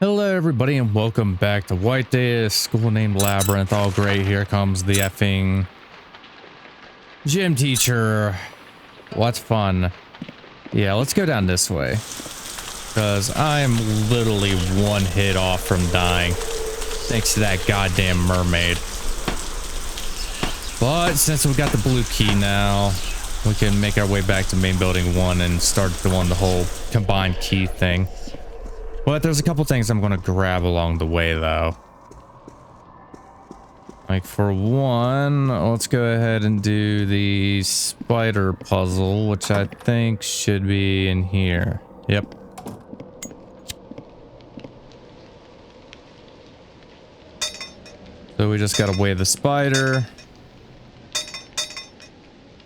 Hello everybody and welcome back to White Day, a school named Labyrinth. All great, here comes the effing gym teacher. What's fun? Yeah, let's go down this way. Because I'm literally one hit off from dying. Thanks to that goddamn mermaid. But since we got the blue key now, we can make our way back to main building 1 and start doing the whole combined key thing. But there's a couple things I'm going to grab along the way, though. Like, for one, let's go ahead and do the spider puzzle, which I think should be in here. Yep. So we just got to weigh the spider.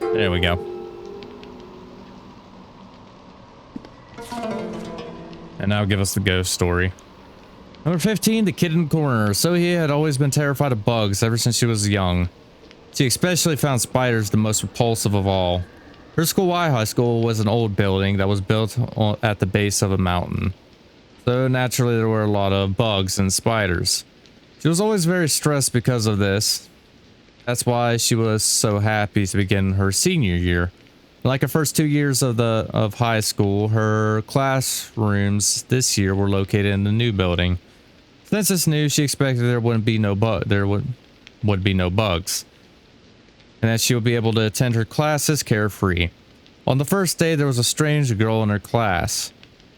There we go. And now give us the ghost story. Number 15, the kid in the corner. So he had always been terrified of bugs ever since she was young. She especially found spiders the most repulsive of all. Her school, high school, was an old building that was built at the base of a mountain. So naturally there were a lot of bugs and spiders. She was always very stressed because of this. That's why she was so happy to begin her senior year. Like her first 2 years of high school, her classrooms this year were located in the new building. Since it's new, she expected there would be no bugs, and that she would be able to attend her classes carefree. On the first day, there was a strange girl in her class.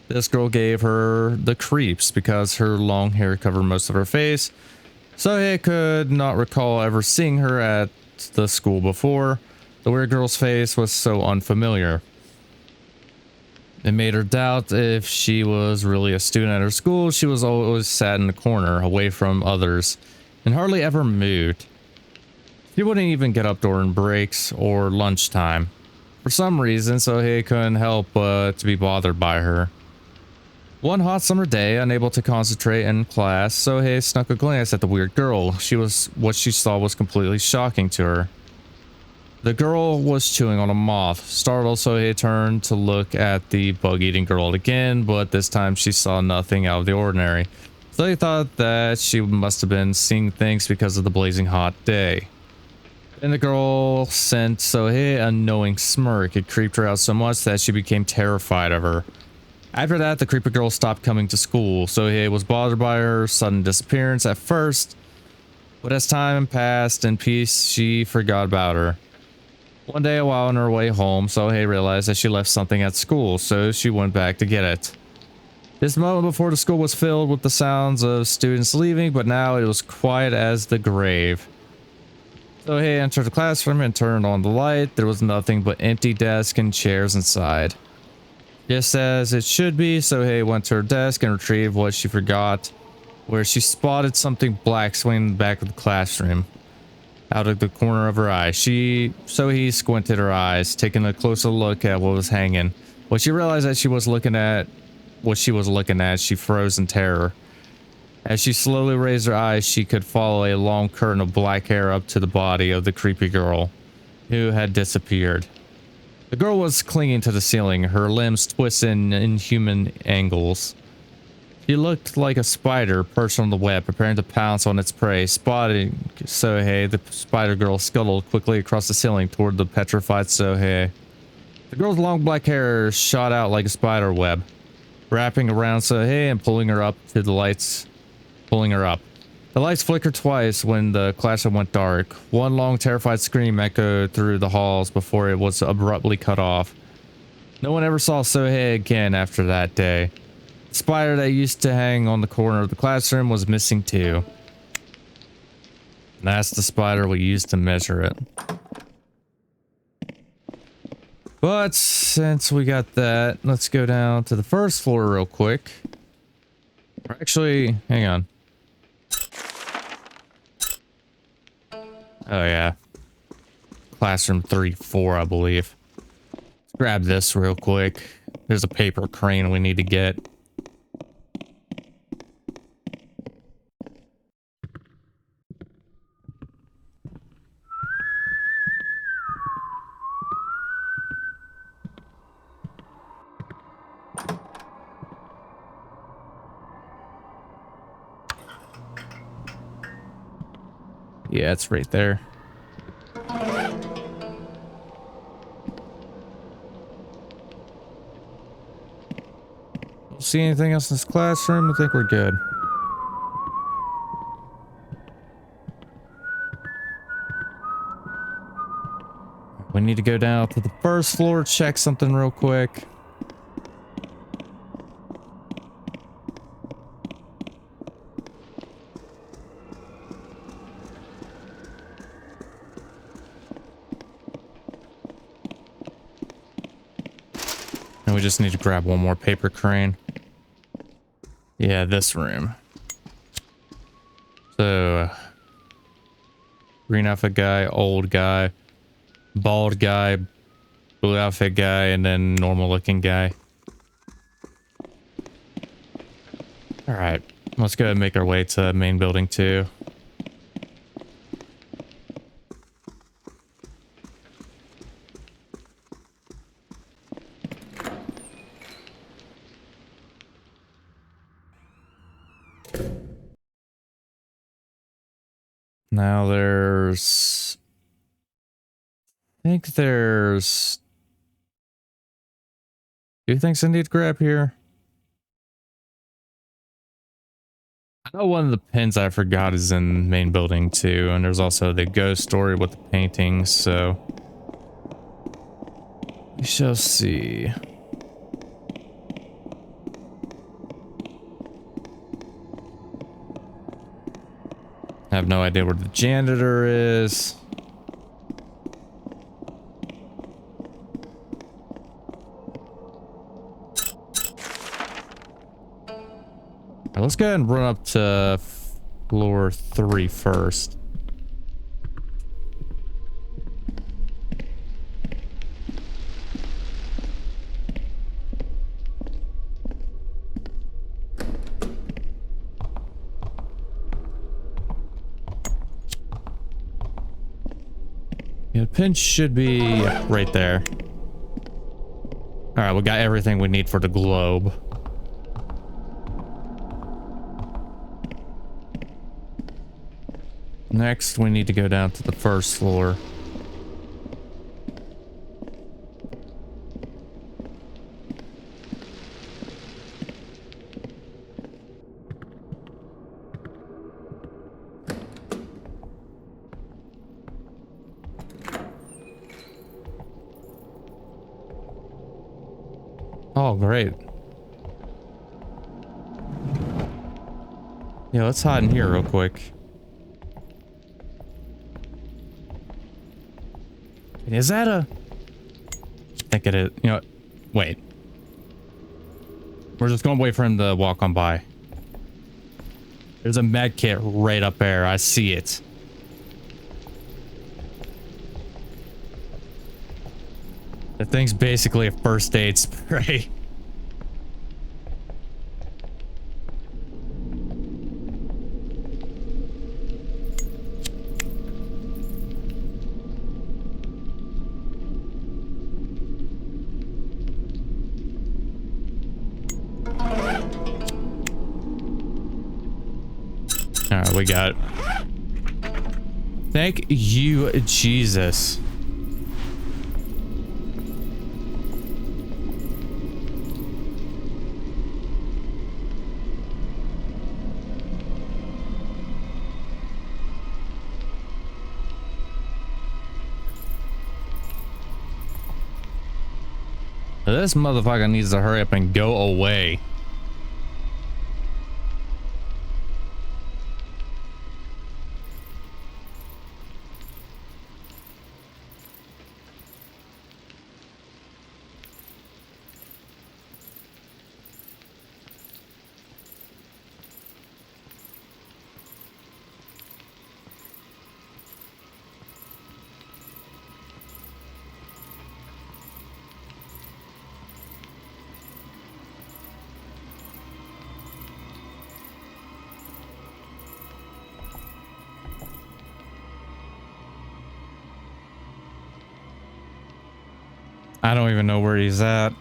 This girl gave her the creeps because her long hair covered most of her face, so he could not recall ever seeing her at the school before. The weird girl's face was so unfamiliar. It made her doubt if she was really a student at her school. She was always sat in the corner, away from others, and hardly ever moved. She wouldn't even get up during breaks or lunchtime. For some reason, Sohei couldn't help but to be bothered by her. One hot summer day, unable to concentrate in class, Sohei snuck a glance at the weird girl. What she saw was completely shocking to her. The girl was chewing on a moth. Startled, Sohei turned to look at the bug-eating girl again, but this time she saw nothing out of the ordinary. So he thought that she must have been seeing things because of the blazing hot day. Then the girl sent Sohei a knowing smirk. It creeped her out so much that she became terrified of her. After that, the creepy girl stopped coming to school. Sohei was bothered by her sudden disappearance at first, but as time passed in peace, she forgot about her. One day, while on her way home, Sohei realized that she left something at school, so she went back to get it. This moment before the school was filled with the sounds of students leaving, but now it was quiet as the grave. Sohei entered the classroom and turned on the light. There was nothing but empty desks and chairs inside. Just as it should be, Sohei went to her desk and retrieved what she forgot, where she spotted something black swinging in the back of the classroom. Out of the corner of her eye, he squinted her eyes, taking a closer look at what was hanging. When she realized that she was looking at, she froze in terror. As she slowly raised her eyes, she could follow a long curtain of black hair up to the body of the creepy girl, who had disappeared. The girl was clinging to the ceiling, her limbs twisted in inhuman angles. She looked like a spider perched on the web, preparing to pounce on its prey. Spotting Sohei, the spider girl scuttled quickly across the ceiling toward the petrified Sohei. The girl's long black hair shot out like a spider web, wrapping around Sohei and pulling her up. The lights flickered twice when the classroom went dark. One long terrified scream echoed through the halls before it was abruptly cut off. No one ever saw Sohei again after that day. The spider that used to hang on the corner of the classroom was missing too. And that's the spider we used to measure it. But since we got that, let's go down to the first floor real quick. Actually, hang on. Oh yeah. Classroom 3-4, I believe. Let's grab this real quick. There's a paper crane we need to get. Yeah, it's right there. Don't see anything else in this classroom. I think we're good. We need to go down to the first floor, check something real quick. And we just need to grab one more paper crane. Yeah, this room. So, green outfit guy, old guy, bald guy, blue outfit guy, and then normal looking guy. All right, let's go and make our way to main building 2. Now I think there's 2 things I need to grab here. I know one of the pins I forgot is in main building 2, and there's also the ghost story with the paintings, so we shall see. I have no idea where the janitor is. Right, let's go ahead and run up to floor 3 first. Yeah, the pin should be right there. All right, we got everything we need for the globe. Next, we need to go down to the first floor. Oh, great. Yeah, let's hide in here real quick. Is that a... I think it is. You know what? Wait. We're just going to wait for him to walk on by. There's a med kit right up there. I see it. The thing's basically a first aid spray. All right, we got it. Thank you, Jesus. This motherfucker needs to hurry up and go away. I don't even know where he's at.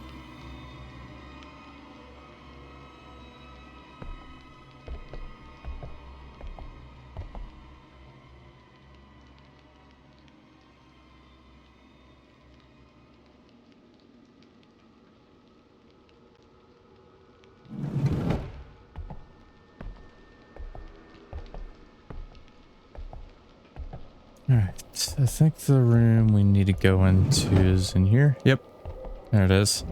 Alright, I think the room we need to go into is in here. Yep, there it is.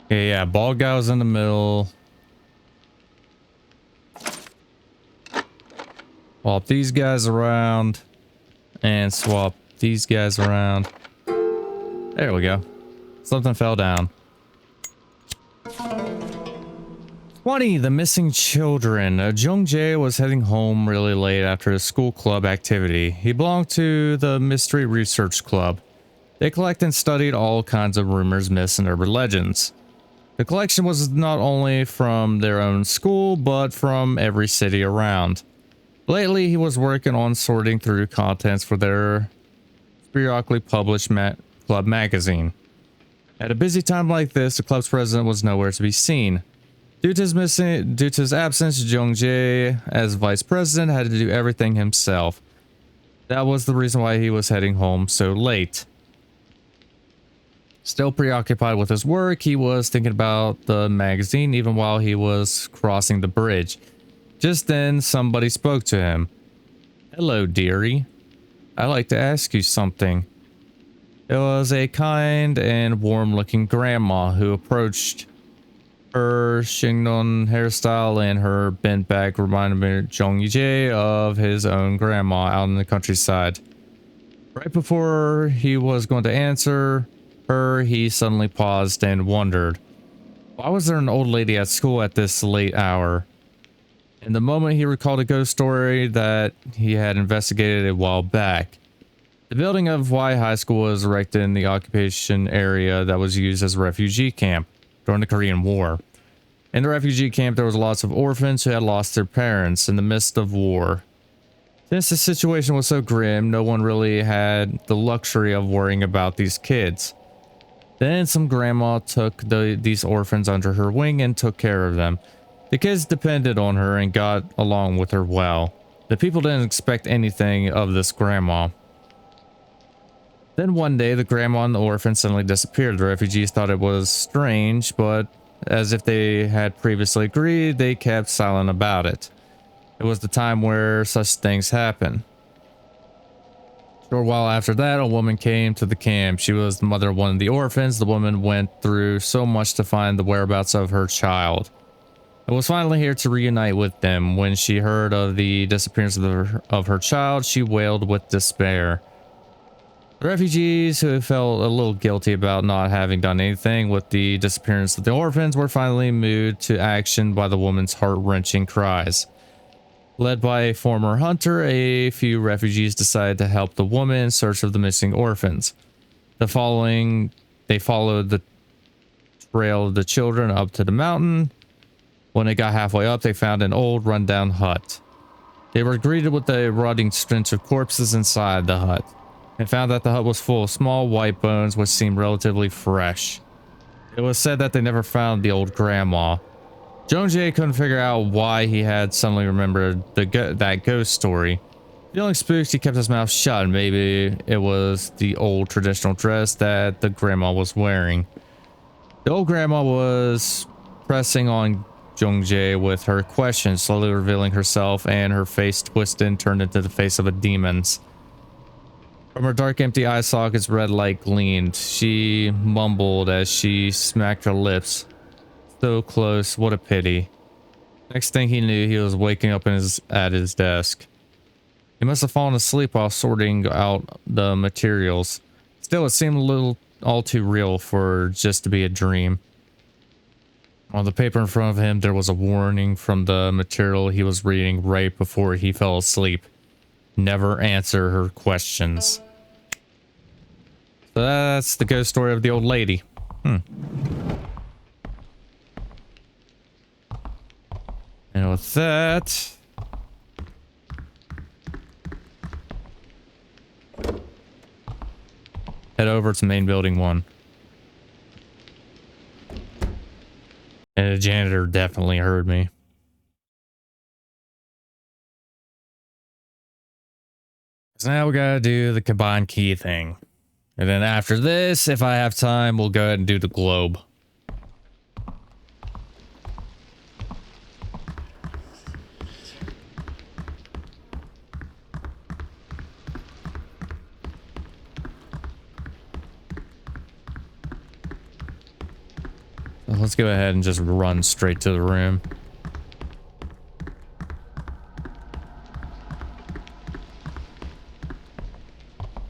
Okay, yeah, bald guy was in the middle. Swap these guys around. And swap these guys around. There we go. Something fell down. 20, the missing children. Jung Jae was heading home really late after his school club activity. He belonged to the Mystery Research Club. They collect and studied all kinds of rumors, myths, and urban legends. The collection was not only from their own school, but from every city around. Lately, he was working on sorting through contents for their periodically published club magazine. At a busy time like this, the club's president was nowhere to be seen. Due to his absence, Jung Jae, as vice president, had to do everything himself. That was the reason why he was heading home so late. Still preoccupied with his work, he was thinking about the magazine even while he was crossing the bridge. Just then, somebody spoke to him. "Hello, dearie. I'd like to ask you something." It was a kind and warm-looking grandma who approached. Her chignon hairstyle and her bent back reminded me Jung Jae of his own grandma out in the countryside. Right before he was going to answer her, he suddenly paused and wondered, why was there an old lady at school at this late hour? In the moment, he recalled a ghost story that he had investigated a while back. The building of Y High School was erected in the occupation area that was used as a refugee camp during the Korean War. In the refugee camp, there was lots of orphans who had lost their parents in the midst of war. Since the situation was so grim, no one really had the luxury of worrying about these kids. Then some grandma took these orphans under her wing and took care of them. The kids depended on her and got along with her well. The people didn't expect anything of this grandma. Then one day, the grandma and the orphan suddenly disappeared. The refugees thought it was strange, but as if they had previously agreed, they kept silent about it. It was the time where such things happen. A short while after that, a woman came to the camp. She was the mother of one of the orphans. The woman went through so much to find the whereabouts of her child. And was finally here to reunite with them. When she heard of the disappearance of her child, she wailed with despair. The refugees, who felt a little guilty about not having done anything with the disappearance of the orphans, were finally moved to action by the woman's heart-wrenching cries. Led by a former hunter, a few refugees decided to help the woman in search of the missing orphans. They followed the trail of the children up to the mountain. When they got halfway up, they found an old rundown hut. They were greeted with a rotting stench of corpses inside the hut, and found that the hut was full of small white bones which seemed relatively fresh. It was said that they never found the old grandma. Jung Jae couldn't figure out why he had suddenly remembered that ghost story. Feeling spooked, he kept his mouth shut. Maybe it was the old traditional dress that the grandma was wearing. The old grandma was pressing on Jung Jae with her questions, slowly revealing herself, and her face twisted and turned into the face of a demon's. From her dark, empty eye sockets, red light gleamed. She mumbled as she smacked her lips. So close, what a pity. Next thing he knew, he was waking up at his desk. He must have fallen asleep while sorting out the materials. Still, it seemed a little all too real for just to be a dream. On the paper in front of him, there was a warning from the material he was reading right before he fell asleep. Never answer her questions. So that's the ghost story of the old lady. And with that, head over to main building 1. And the janitor definitely heard me. So now we gotta do the combined key thing. And then after this, if I have time, we'll go ahead and do the globe. Let's go ahead and just run straight to the room.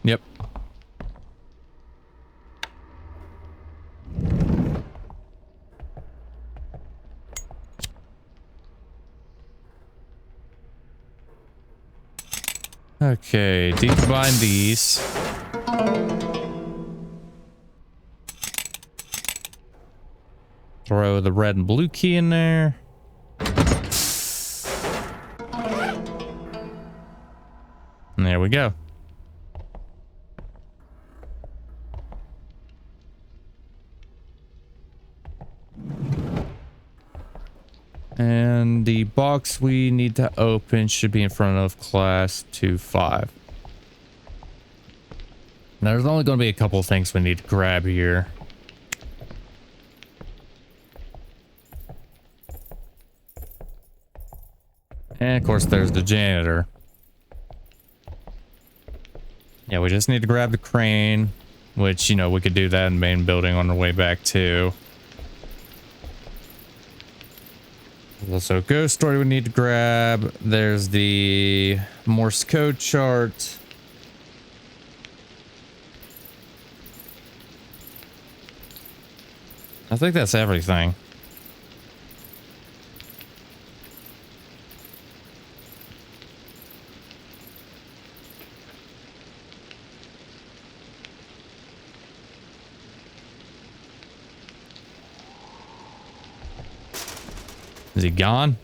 Yep. Okay, decombine these. Throw the red and blue key in there. And there we go. And the box we need to open should be in front of class 2-5. Now, there's only going to be a couple of things we need to grab here. And of course, there's the janitor. Yeah, we just need to grab the crane, which, you know, we could do that in the main building on our way back too. There's also a ghost story we need to grab. There's the Morse code chart. I think that's everything. Is he gone?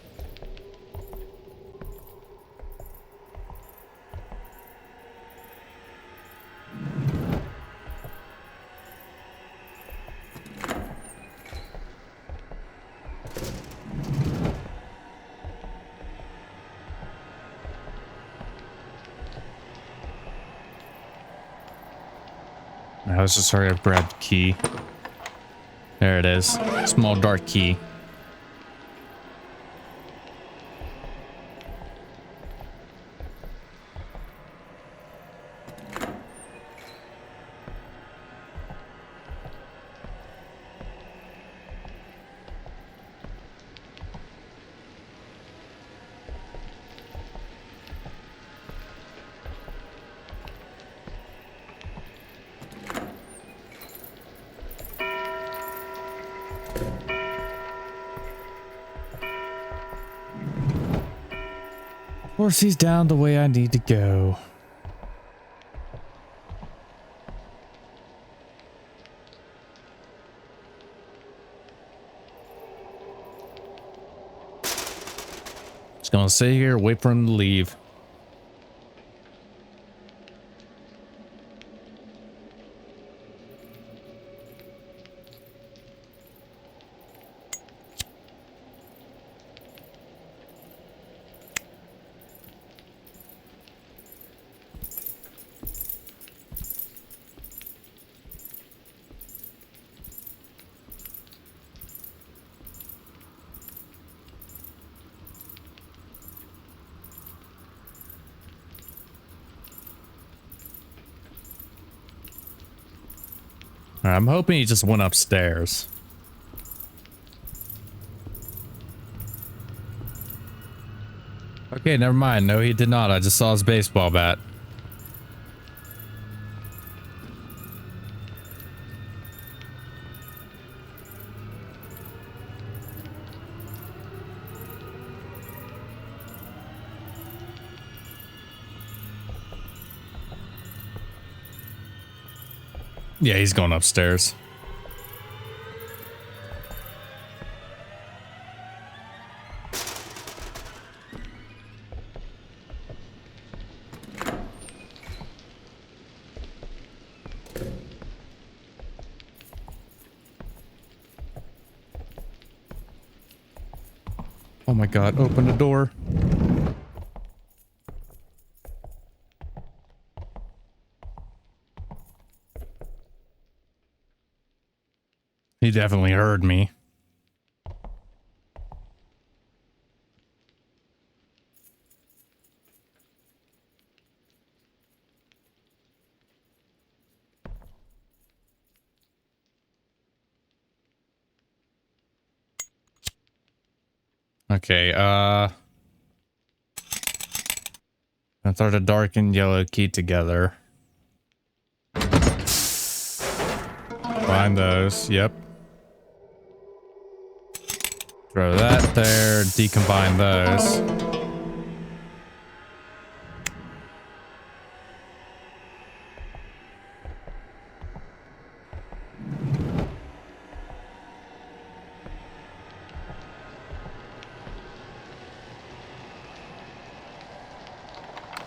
Now let's just hurry up, grab the key. There it is. Small dark key. Of course, he's down the way I need to go. Just gonna sit here, wait for him to leave. I'm hoping he just went upstairs. Okay, never mind. No, he did not. I just saw his baseball bat. Yeah, he's going upstairs. Oh my God, open the door. He definitely heard me. Okay, let's throw the dark and yellow key together. Find those, yep. Throw that there, decombine those.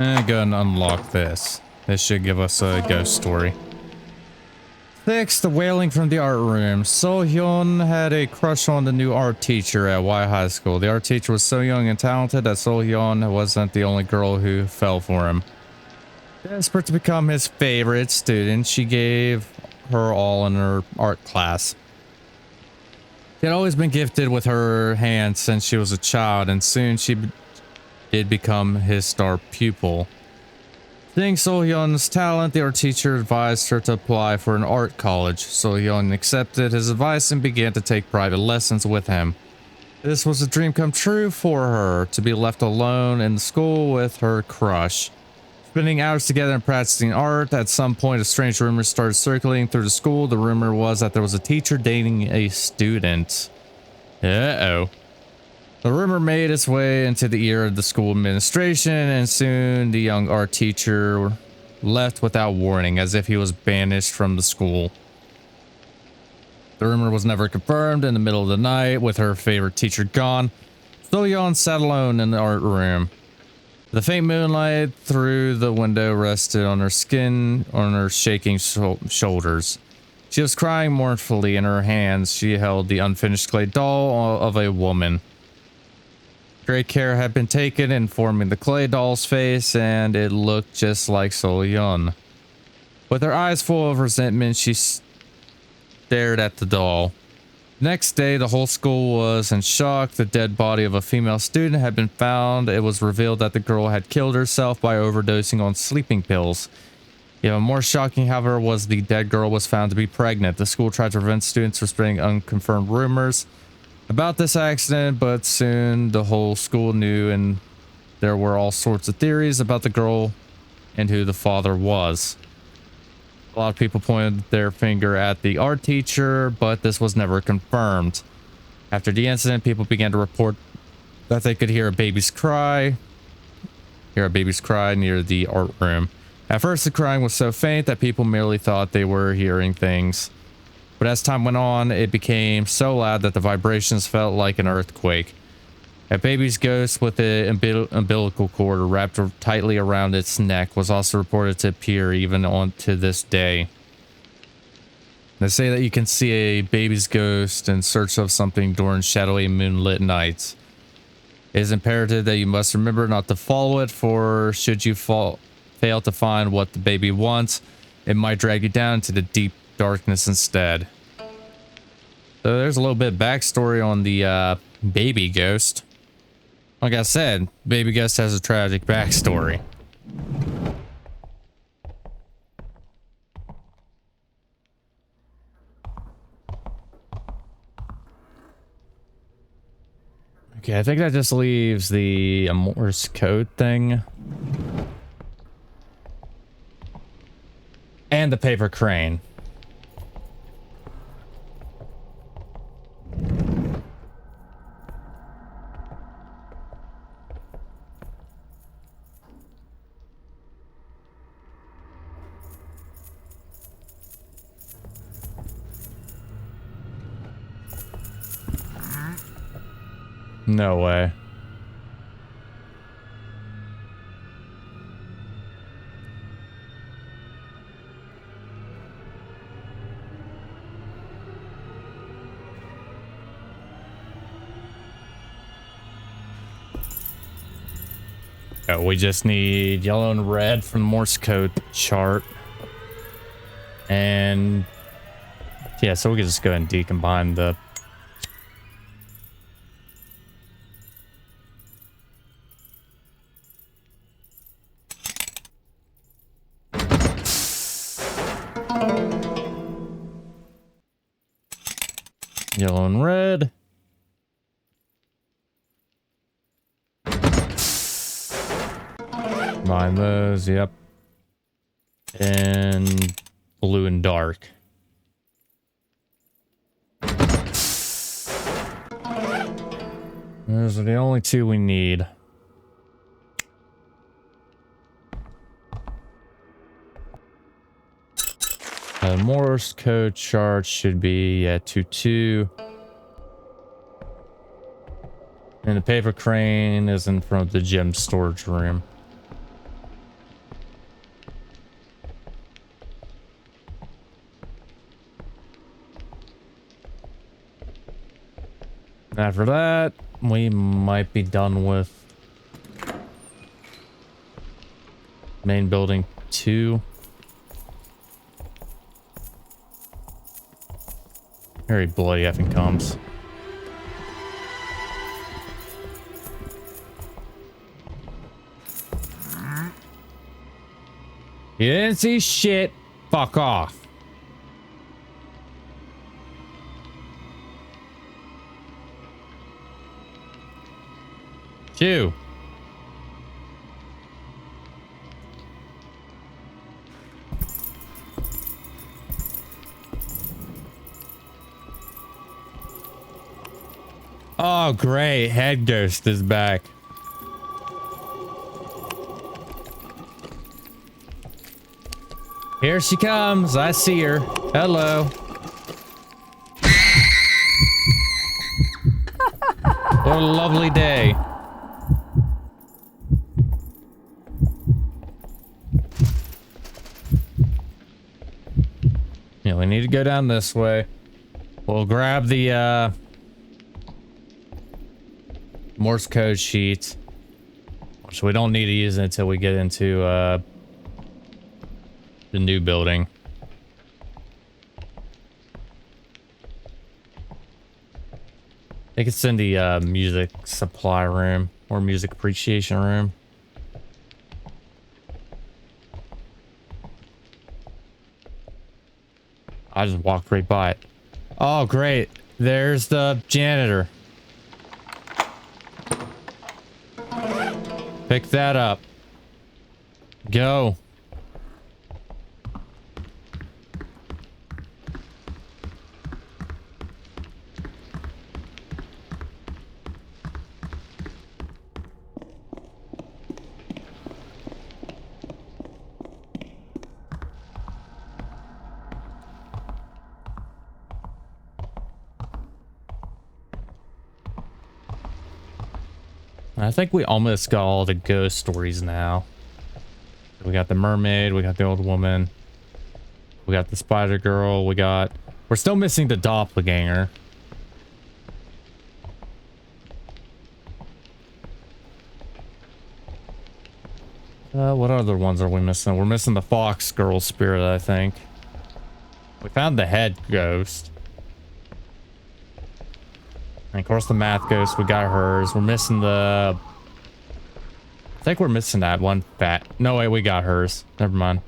And go and unlock this. This should give us a ghost story. 6. The wailing from the art room. So-hyun had a crush on the new art teacher at Y High School. The art teacher was so young and talented that So-hyun wasn't the only girl who fell for him. Desperate to become his favorite student, she gave her all in her art class. She had always been gifted with her hands since she was a child, and soon she did become his star pupil. Seeing So-hyun's talent, the art teacher advised her to apply for an art college. So-hyun accepted his advice and began to take private lessons with him. This was a dream come true for her, to be left alone in the school with her crush. Spending hours together and practicing art, at some point a strange rumor started circulating through the school. The rumor was that there was a teacher dating a student. Uh-oh. The rumor made its way into the ear of the school administration, and soon the young art teacher left without warning, as if he was banished from the school. The rumor was never confirmed. In the middle of the night, with her favorite teacher gone, So-hyun sat alone in the art room. The faint moonlight through the window rested on her skin, on her shaking shoulders. She was crying mournfully. In her hands, she held the unfinished clay doll of a woman. Great care had been taken in forming the clay doll's face, and it looked just like So-hyun. With her eyes full of resentment, she stared at the doll. Next day, the whole school was in shock. The dead body of a female student had been found. It was revealed that the girl had killed herself by overdosing on sleeping pills. Even more shocking, however, was the dead girl was found to be pregnant. The school tried to prevent students from spreading unconfirmed rumors about this accident, but soon the whole school knew, and there were all sorts of theories about the girl and who the father was. A lot of people pointed their finger at the art teacher, but this was never confirmed. After the incident, people began to report that they could hear a baby's cry near the art room. At first, the crying was so faint that people merely thought they were hearing things. But as time went on, it became so loud that the vibrations felt like an earthquake. A baby's ghost with the umbilical cord wrapped tightly around its neck was also reported to appear even on to this day. They say that you can see a baby's ghost in search of something during shadowy moonlit nights. It is imperative that you must remember not to follow it, for should you fail to find what the baby wants, it might drag you down into the deep darkness instead. So there's a little bit of backstory on the baby ghost. Like I said, baby ghost has a tragic backstory. Okay, I think that just leaves the Morse code thing. And the paper crane. No way. Oh, we just need yellow and red from the Morse code chart. And yeah, so we can just go ahead and decombine the yellow and red. Combine those, yep. And blue and dark. Those are the only two we need. The Morse code chart should be at 2-2. And the paper crane is in front of the gem storage room. After that, we might be done with main building 2. Very bloody effing comes. You didn't see shit. Fuck off. Chew. Oh, great. Head Ghost is back. Here she comes. I see her. Hello. What a lovely day. Yeah, we need to go down this way. We'll grab the Morse code sheet, which we don't need to use it until we get into the new building. I think it's in the music supply room or music appreciation room. I just walked right by it. Oh, great. There's the janitor. Pick that up. Go. I think we almost got all the ghost stories now. We got the mermaid, we got the old woman, we got the spider girl, we're still missing the doppelganger. What other ones are we missing? We're missing the fox girl spirit, I think. We found the head ghost. And of course the math ghost, we got hers. We're missing the... I think we're missing that one fat. No way, we got hers. Never mind.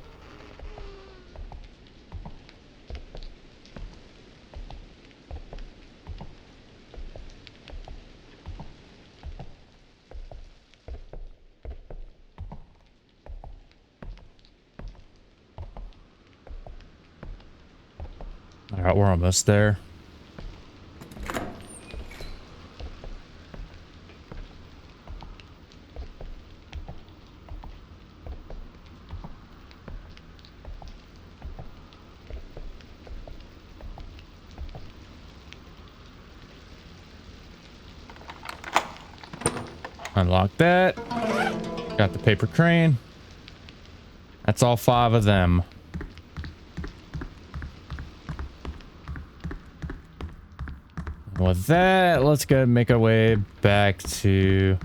Alright, we're almost there. Unlock that. Got the paper crane. That's all 5 of them. With that, let's go make our way back to...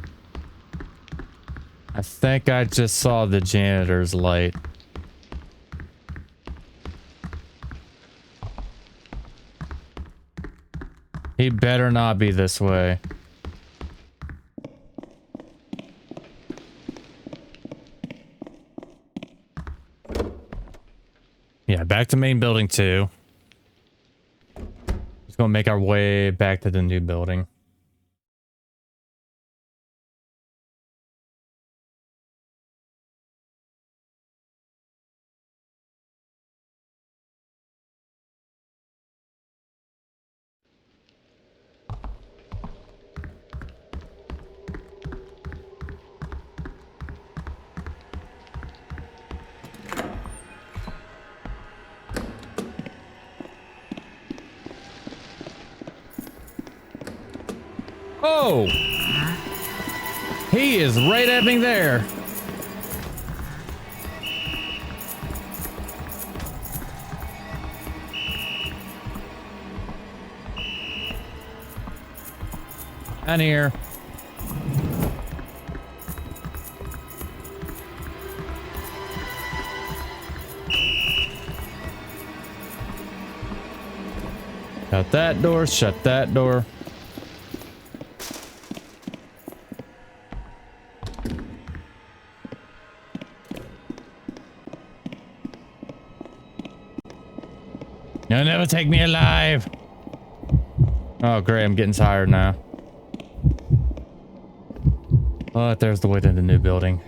I think I just saw the janitor's light. He better not be this way. Yeah, back to main building 2. Just gonna make our way back to the new building. Oh! He is right at me there. Down here. Shut that door, shut that door. You'll never take me alive. Oh, great. I'm getting tired now. But there's the way to the new building.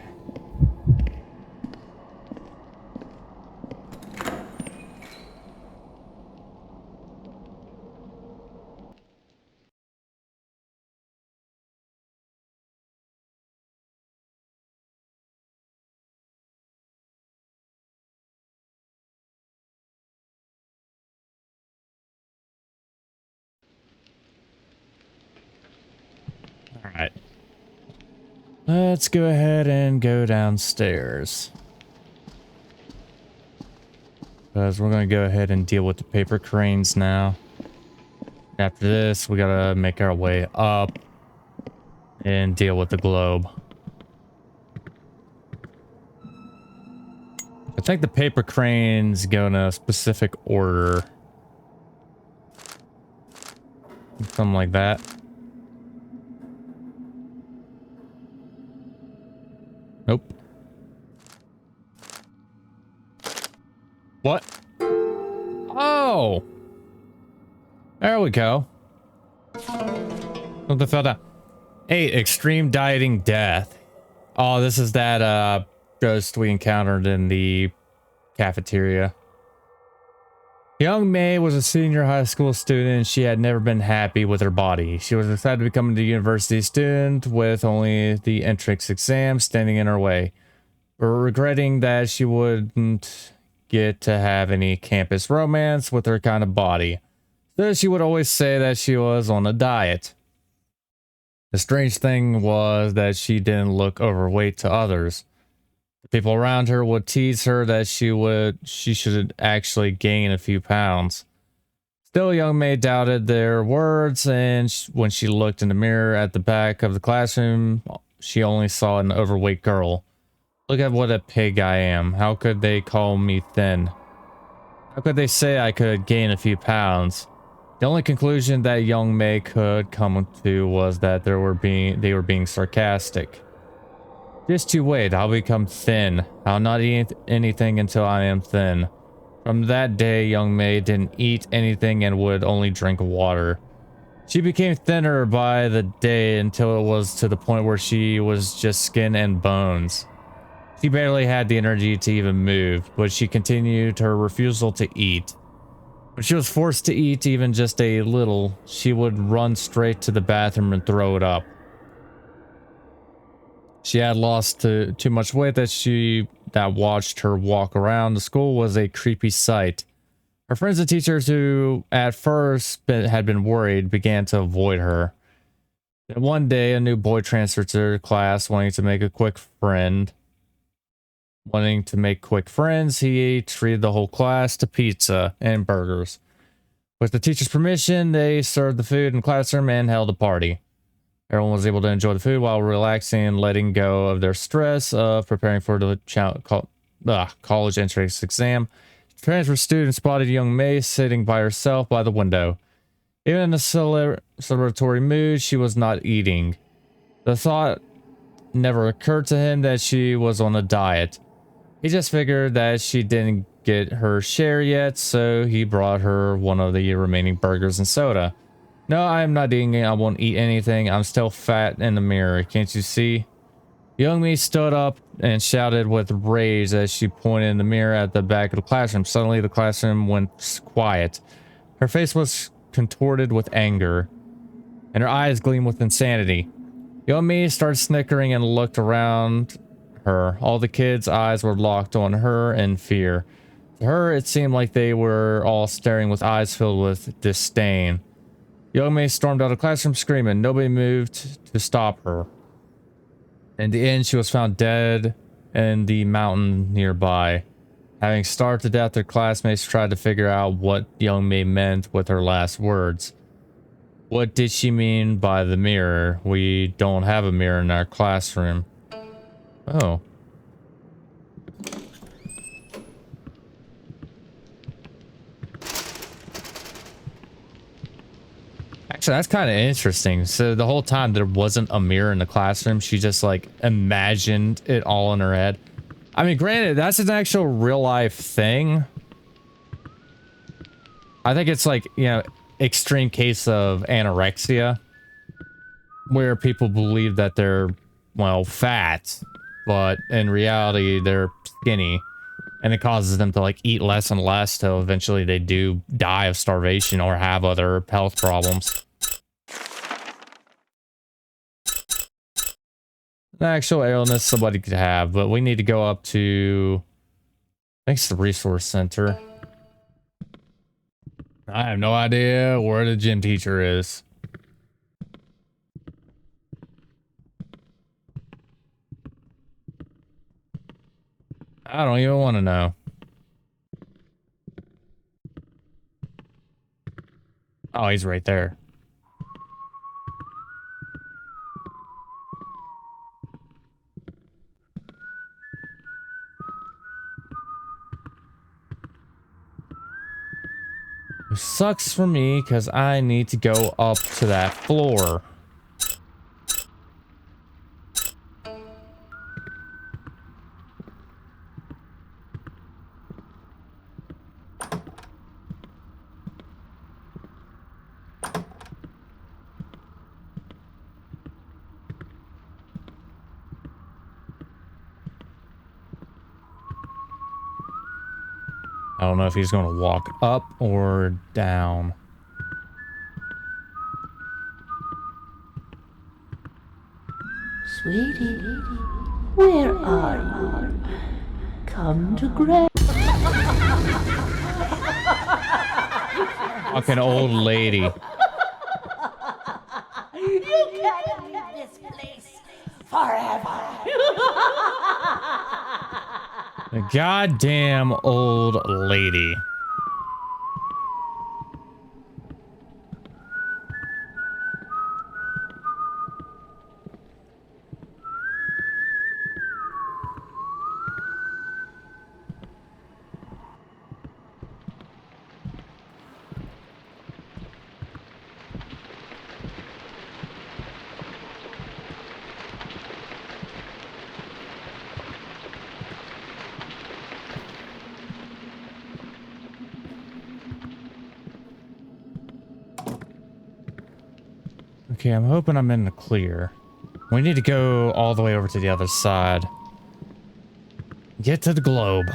All right. Let's go ahead and go downstairs. Because we're going to go ahead and deal with the paper cranes now. After this, we got to make our way up and deal with the globe. I think the paper cranes go in a specific order. Something like that. Nope. What? Oh! There we go. Something fell down. 8. Extreme dieting death. Oh, this is that ghost we encountered in the cafeteria. Young May was a senior high school student and she had never been happy with her body. She was excited to become a university student with only the entrance exam standing in her way, but regretting that she wouldn't get to have any campus romance with her kind of body. So she would always say that she was on a diet. The strange thing was that she didn't look overweight to others. The people around her would tease her that she should actually gain a few pounds. Still, young May doubted their words, and when she looked in the mirror at the back of the classroom, she only saw an overweight girl. Look at what a pig I am. How could they call me thin? How could they say I could gain a few pounds? The only conclusion that young May could come to was that they were being sarcastic. Just you wait, I'll become thin. I'll not eat anything until I am thin. From that day, young May didn't eat anything and would only drink water. She became thinner by the day until it was to the point where she was just skin and bones. She barely had the energy to even move, but she continued her refusal to eat. When she was forced to eat even just a little, she would run straight to the bathroom and throw it up. She had lost too much weight that watched her walk around the school was a creepy sight. Her friends and teachers who at first had been worried began to avoid her. Then one day, a new boy transferred to her class wanting to make quick friends, he treated the whole class to pizza and burgers. With the teacher's permission, they served the food in the classroom and held a party. Everyone was able to enjoy the food while relaxing and letting go of their stress of preparing for the college entrance exam. Transfer student spotted young May sitting by herself by the window. Even in a celebratory mood, she was not eating. The thought never occurred to him that she was on a diet. He just figured that she didn't get her share yet, so he brought her one of the remaining burgers and soda. No, I'm not eating it. I won't eat anything. I'm still fat in the mirror. Can't you see? Young Me stood up and shouted with rage as she pointed in the mirror at the back of the classroom. Suddenly, the classroom went quiet. Her face was contorted with anger, and her eyes gleamed with insanity. Young Me started snickering and looked around her. All the kids' eyes were locked on her in fear. To her, it seemed like they were all staring with eyes filled with disdain. Young May stormed out of the classroom screaming. Nobody moved to stop her. In the end, she was found dead in the mountain nearby. Having starved to death, her classmates tried to figure out what Young May meant with her last words. What did she mean by the mirror? We don't have a mirror in our classroom. Oh. Actually, that's kind of interesting. So the whole time there wasn't a mirror in the classroom. She just like imagined it all in her head. I mean, granted, that's an actual real life thing. I think it's like, you know, extreme case of anorexia where people believe that they're, well, fat, but in reality they're skinny, and it causes them to like eat less and less till eventually they do die of starvation or have other health problems. An actual illness somebody could have, but we need to go up to, I think it's the resource center. I have no idea where the gym teacher is. I don't even want to know. Oh, he's right there. It sucks for me because I need to go up to that floor. I don't know if he's going to walk up or down. Sweetie, where are you? Come to grab. Fucking old lady. You can't leave this place forever. A goddamn old lady. Okay, I'm hoping I'm in the clear. We need to go all the way over to the other side. Get to the globe.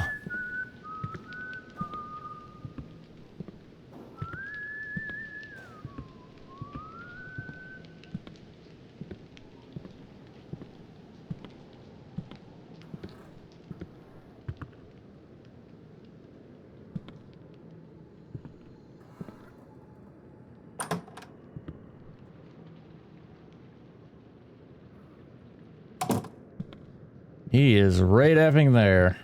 He is right effing there.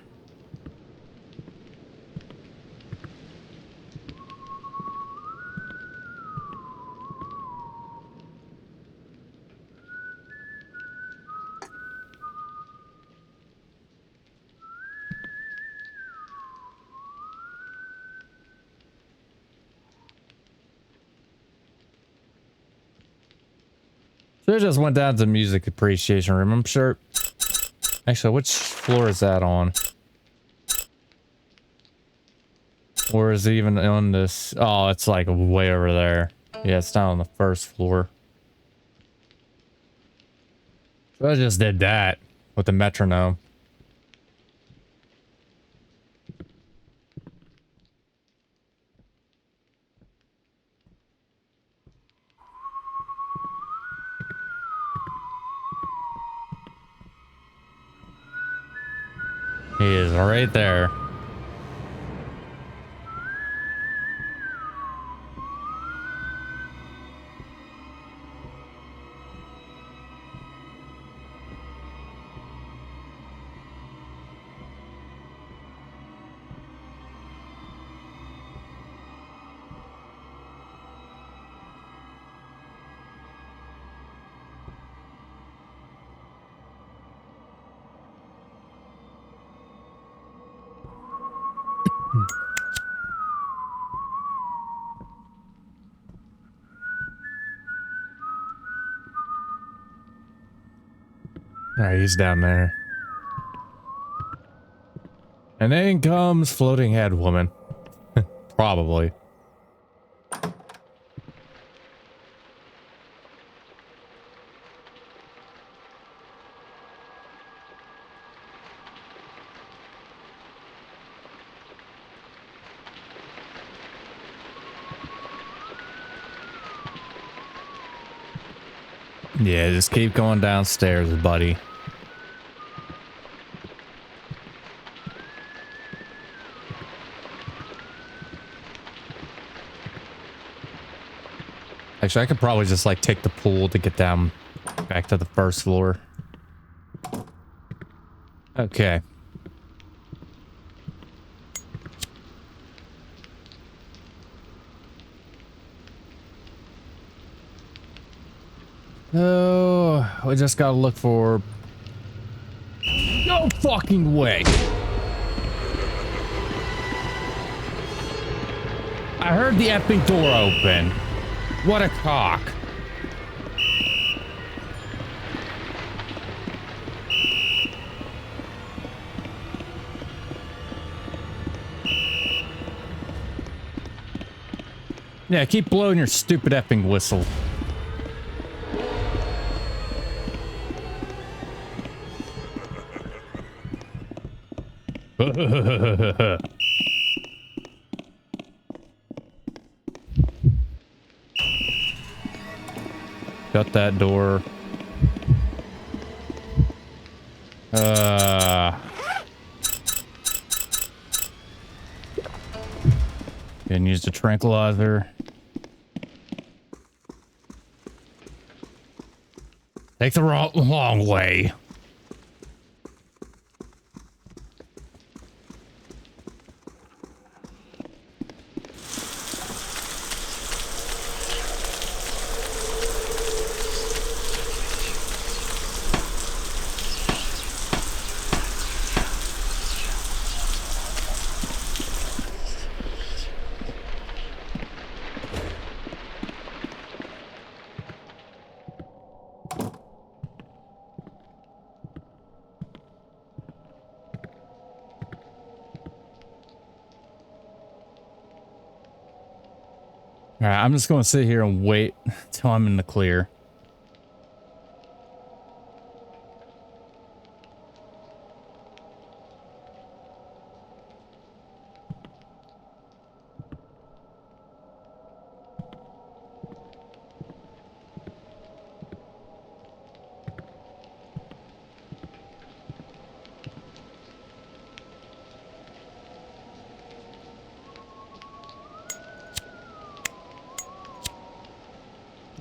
So I just went down to the music appreciation room, I'm sure. Actually, which floor is that on? Or is it even on this? Oh, it's like way over there. Yeah, it's down on the first floor. So I just did that with the metronome. He is right there. Alright, he's down there. And then comes floating head woman. Probably. Yeah, just keep going downstairs, buddy. Actually, I could probably just like take the pool to get down back to the first floor. Okay. Oh, we just gotta look for... No fucking way! I heard the effing door open. What a cock. Yeah, keep blowing your stupid effing whistle. Shut that door. Didn't use the tranquilizer. Take the long way. All right, I'm just going to sit here and wait till I'm in the clear.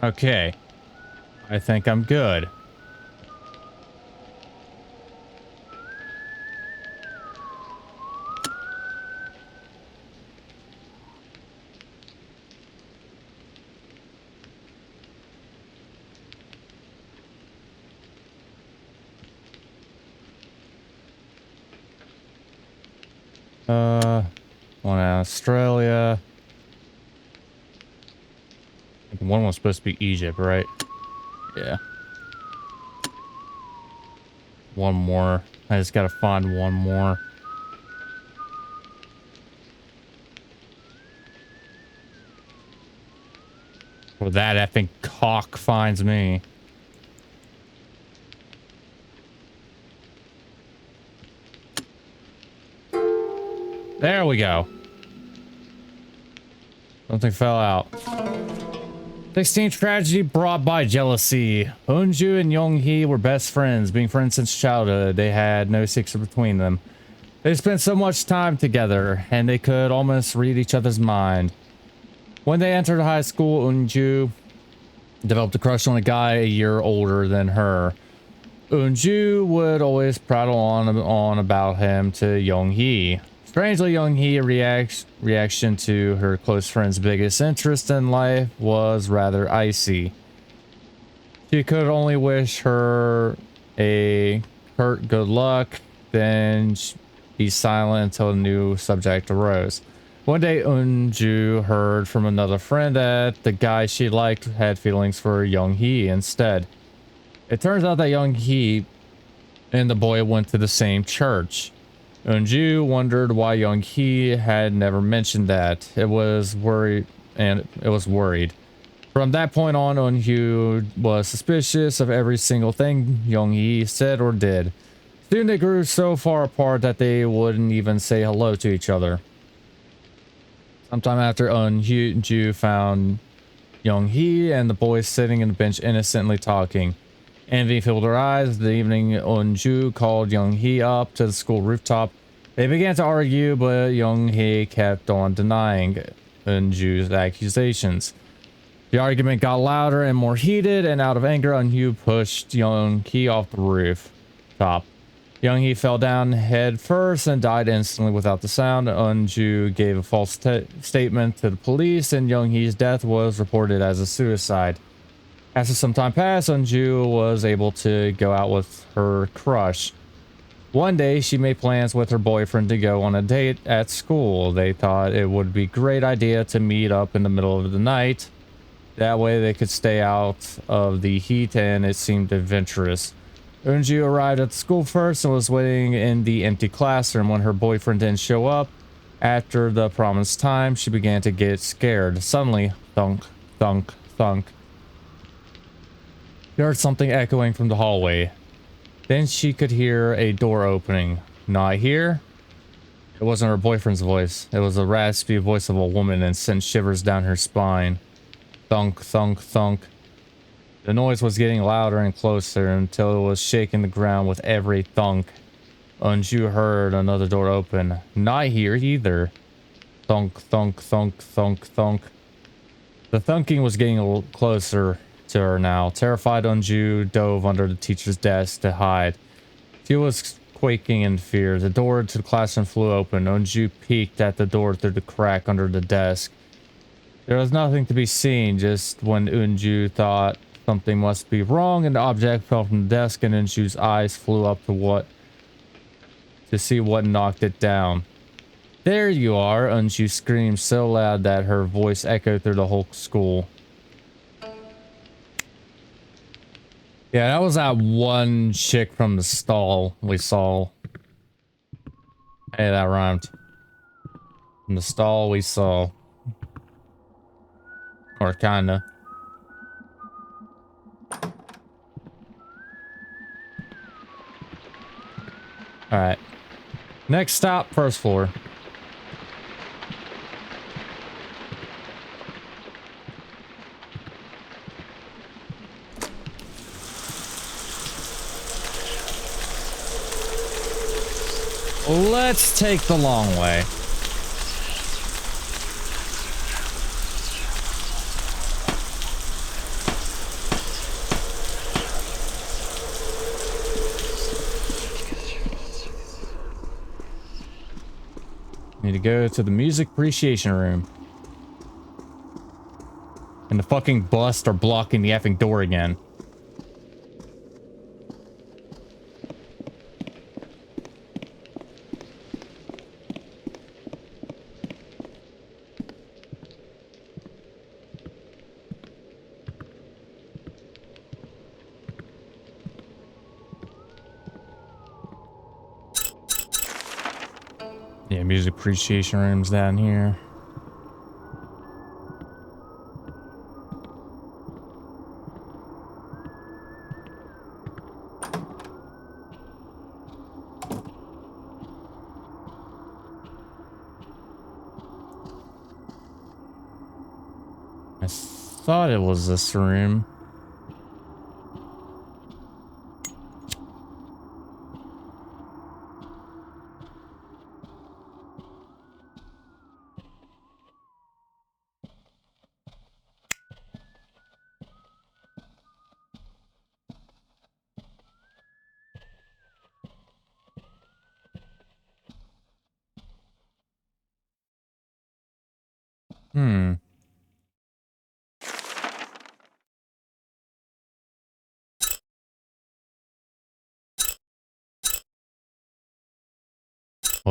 Okay. I think I'm good. One in Australia. One was supposed to be Egypt, right? Yeah. One more. I just gotta find one more. Or that effing cock finds me. There we go. Something fell out. 16th tragedy brought by jealousy. Eunju and Young-hee were best friends. Being friends since childhood, they had no secret between them. They spent so much time together, and they could almost read each other's mind. When they entered high school, Eunju developed a crush on a guy a year older than her. Eunju would always prattle on about him to Young-hee. Strangely, Young-hee's reaction to her close friend's biggest interest in life was rather icy. She could only wish her a curt good luck, then be silent until a new subject arose. One day, Unju heard from another friend that the guy she liked had feelings for Young Hee instead. It turns out that Young Hee and the boy went to the same church. Unju wondered why Young Hee had never mentioned that. It was worried. From that point on, Eunhyu was suspicious of every single thing Young Hee said or did. Soon they grew so far apart that they wouldn't even say hello to each other. Sometime after, Eunhyu found Young Hee and the boy sitting on the bench innocently talking. Envy filled her eyes. The evening, Eunju called Young Hee up to the school rooftop. They began to argue, but Young Hee kept on denying Eunju's accusations. The argument got louder and more heated, and out of anger, Eunju pushed Young Hee off the rooftop. Young Hee fell down head first and died instantly without the sound. Eunju gave a false statement to the police, and Young Hee's death was reported as a suicide. After some time passed, Eunju was able to go out with her crush. One day, she made plans with her boyfriend to go on a date at school. They thought it would be a great idea to meet up in the middle of the night. That way they could stay out of the heat, and it seemed adventurous. Eunju arrived at the school first and was waiting in the empty classroom. When her boyfriend didn't show up after the promised time, she began to get scared. Suddenly, thunk, thunk, thunk. She heard something echoing from the hallway. Then she could hear a door opening. Not here. It wasn't her boyfriend's voice. It was the raspy voice of a woman and sent shivers down her spine. Thunk, thunk, thunk. The noise was getting louder and closer until it was shaking the ground with every thunk. Eunju heard another door open. Not here either. Thunk, thunk, thunk, thunk, thunk. The thunking was getting a little closer to her now. Terrified, Eunju dove under the teacher's desk to hide. She was quaking in fear. The door to the classroom flew open. Eunju peeked at the door through the crack under the desk. There was nothing to be seen. Just when Eunju thought something must be wrong, an object fell from the desk, and Eunju's eyes flew up to see what knocked it down. There you are! Eunju screamed so loud that her voice echoed through the whole school. Yeah, that was that one chick from the stall we saw. Hey, that rhymed. From the stall we saw. Or kinda. Alright. Next stop, first floor. Let's take the long way. Need to go to the music appreciation room. And the fucking bus are blocking the effing door again. Yeah, music appreciation room's down here. I thought it was this room.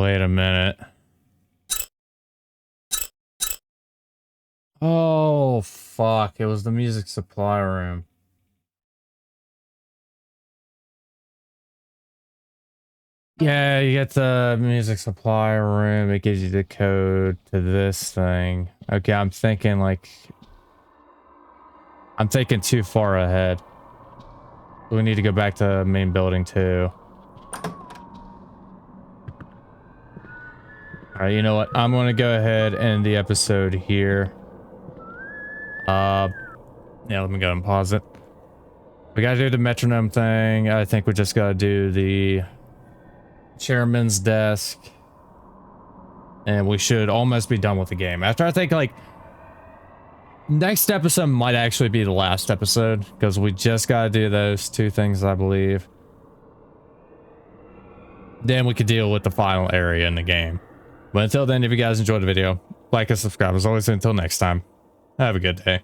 Wait a minute. Oh, fuck. It was the music supply room. Yeah, you get the music supply room. It gives you the code to this thing. Okay, I'm thinking too far ahead. We need to go back to the main building too. Alright, you know what? I'm gonna go ahead and end the episode here. Yeah, let me go and pause it. We gotta do the metronome thing. I think we just gotta do the chairman's desk. And we should almost be done with the game. After I think like next episode might actually be the last episode because we just gotta do those two things, I believe. Then we could deal with the final area in the game. But until then, if you guys enjoyed the video, like and subscribe. As always, until next time, have a good day.